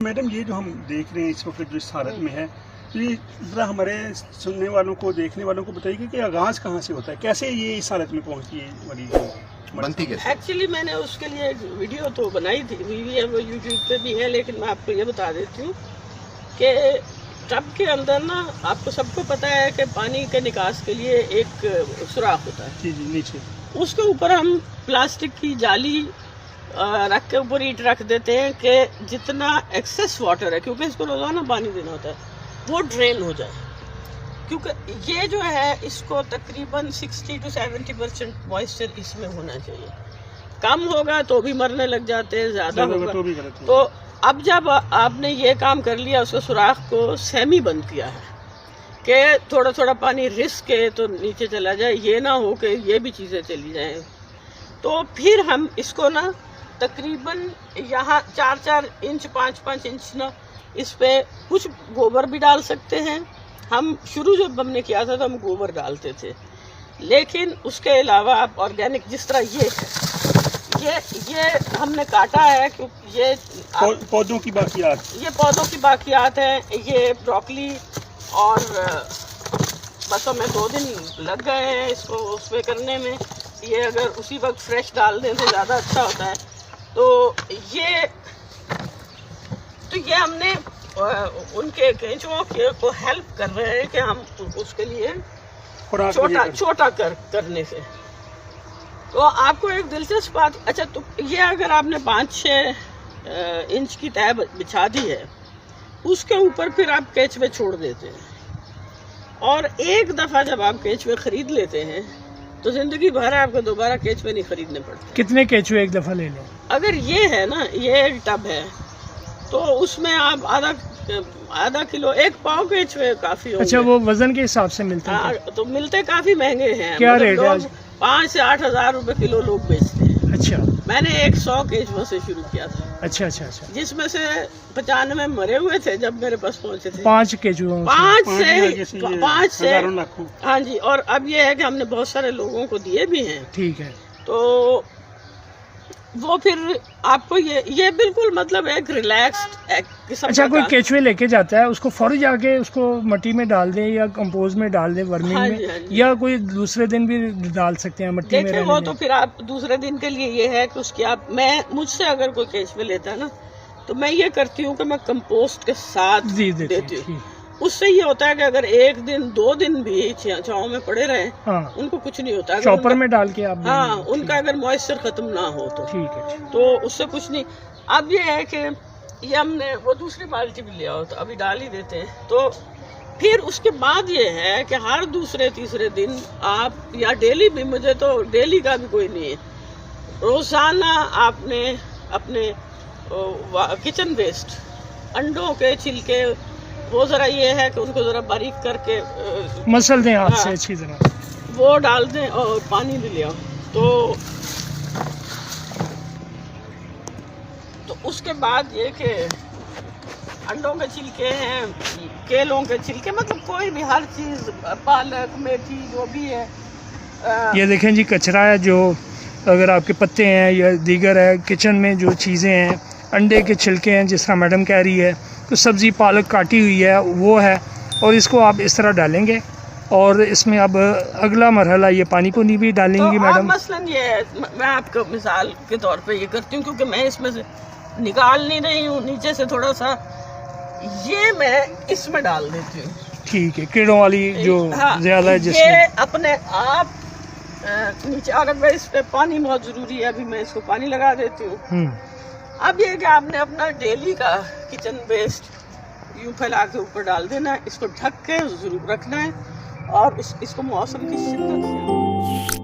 Madam ये जो हम देख रहे हैं इस वक्त जो इस हालत में है, ये ज़रा हमारे सुनने वालों को देखने वालों को बताइए कि आगाज़ कहाँ से होता है, कैसे ये इस हालत में पहुँची है मरीज बनती कैसे? एक्चुअली मैंने उसके लिए एक वीडियो तो बनाई थी, हुई है वो यूट्यूब पे भी है, लेकिन मैं आपको ये बता देती हूँ कि टब के अंदर ना आपको सबको पता है कि पानी के निकास के लिए एक सुराख होता है। जी जी नीचे उसके ऊपर हम प्लास्टिक की जाली रख के ऊपर ईंट रख देते हैं कि जितना एक्सेस वाटर है, क्योंकि इसको रोजाना पानी देना होता है, वो ड्रेन हो जाए। क्योंकि ये जो है इसको तकरीबन 60 to 70% मॉइस्चर इसमें होना चाहिए। कम होगा तो भी मरने लग जाते हैं, ज़्यादा होगा तो भी गलत है। तो अब जब आपने ये काम कर लिया, उसको सुराख को सेमी बंद किया है कि थोड़ा थोड़ा पानी रिस्क के तो नीचे चला जाए, ये ना हो कि ये भी चीज़ें चली जाएं। तो फिर हम इसको ना तकरीबन यहाँ 4-4 इंच 5-5 इंच ना इस पे कुछ गोबर भी डाल सकते हैं। हम शुरू जब हमने किया था तो हम गोबर डालते थे, लेकिन उसके अलावा आप ऑर्गेनिक जिस तरह ये हमने काटा है, क्योंकि ये पौधों की बाकियात, ये पौधों की बाकियात है। ये ब्रोकली और बस हमें 2 दिन लग गए हैं इसको उसमें करने में। ये अगर उसी वक्त फ्रेश डाल दें तो ज़्यादा अच्छा होता है। तो ये हमने उनके केंचुओं को हेल्प कर रहे हैं कि हम उसके लिए छोटा करने से। तो आपको एक दिलचस्प बात, अच्छा तो ये अगर आपने 5-6 इंच की तह बिछा दी है, उसके ऊपर फिर आप केचुए छोड़ देते हैं, और एक दफ़ा जब आप केचुए खरीद लेते हैं तो जिंदगी भर आपको दोबारा केचुए नहीं खरीदने पड़ते। कितने केचुए एक दफ़ा ले लें? अगर ये है ना, ये एक टब है तो उसमें आप आधा किलो, 1 पाव केचुए काफी होंगे। अच्छा, वो वजन के हिसाब से मिलते हैं? तो मिलते काफी महंगे हैं। क्या रेट है? 5 से 8 हज़ार रुपए किलो लोग बेचते हैं। अच्छा, मैंने 100 केचुओं से शुरू किया था। अच्छा, जिसमें से 95 मरे हुए थे जब मेरे पास पहुंचे थे। 5 केचुओं? 5 से हाँ जी। और अब ये है कि हमने बहुत सारे लोगों को दिए भी हैं। ठीक है। तो वो फिर आपको ये बिल्कुल मतलब एक रिलैक्स्ड किस्म। अच्छा, कोई केचुए लेके जाता है, उसको फौरी जाके उसको मट्टी में डाल दें या कंपोज में डाल दें, वर्मिंग हाँ में जी, हाँ जी। या कोई दूसरे दिन भी डाल सकते हैं मट्टी में? वो तो फिर आप दूसरे दिन के लिए ये है कि उसकी मुझसे अगर कोई केचुए लेता है ना, तो मैं ये करती हूँ कि मैं कंपोस्ट के साथ देती हूँ। उससे ये होता है कि अगर 1 दिन 2 दिन भी छांव में पड़े रहे, हाँ, उनको कुछ नहीं होता। चॉपर में डाल के आप? हाँ, उनका अगर मॉइस्चर खत्म ना हो तो ठीक है, तो उससे कुछ नहीं। अब ये है कि ये हमने वो दूसरी बाल्टी भी लिया हो तो अभी डाल ही देते हैं। तो फिर उसके बाद ये है कि हर दूसरे तीसरे दिन आप, या डेली भी, मुझे तो डेली का भी कोई नहीं है, रोजाना आपने अपने किचन वेस्ट, अंडों के छिलके, वो जरा ये है कि उनको जरा बारीक करके मसल दें हाथ से अच्छी तरह, वो डाल दें और पानी भी ले आओ। तो उसके बाद ये कि अंडों के छिलके हैं, केलों के छिलके, मतलब कोई भी हर चीज, पालक मेथी जो भी है। ये देखें जी, कचरा है जो, अगर आपके पत्ते हैं या दीगर है किचन में जो चीज़ें हैं, अंडे के छिलके हैं जिस तरह मैडम कह रही है, तो सब्ज़ी पालक काटी हुई है वो है, और इसको आप इस तरह डालेंगे। और इसमें अब अगला मरहला ये पानी पुनी भी डालेंगी तो मैडम? मसलन ये है, मैं आपको मिसाल के तौर पे ये करती हूँ, क्योंकि मैं इसमें से निकाल नहीं रही हूँ, नीचे से थोड़ा सा ये मैं इसमें डाल देती हूँ। ठीक है, कीड़ों वाली जो ज़्यादा है जिसमें ये अपने आप नीचे। और अगर इस पे पानी बहुत ज़रूरी है, अभी मैं इसको पानी लगा देती हूँ। अब ये कि आपने अपना डेली का किचन वेस्ट यूं फैला के ऊपर डाल देना है, इसको ढक के जरूर रखना है, और इसको मौसम की शिद्दत से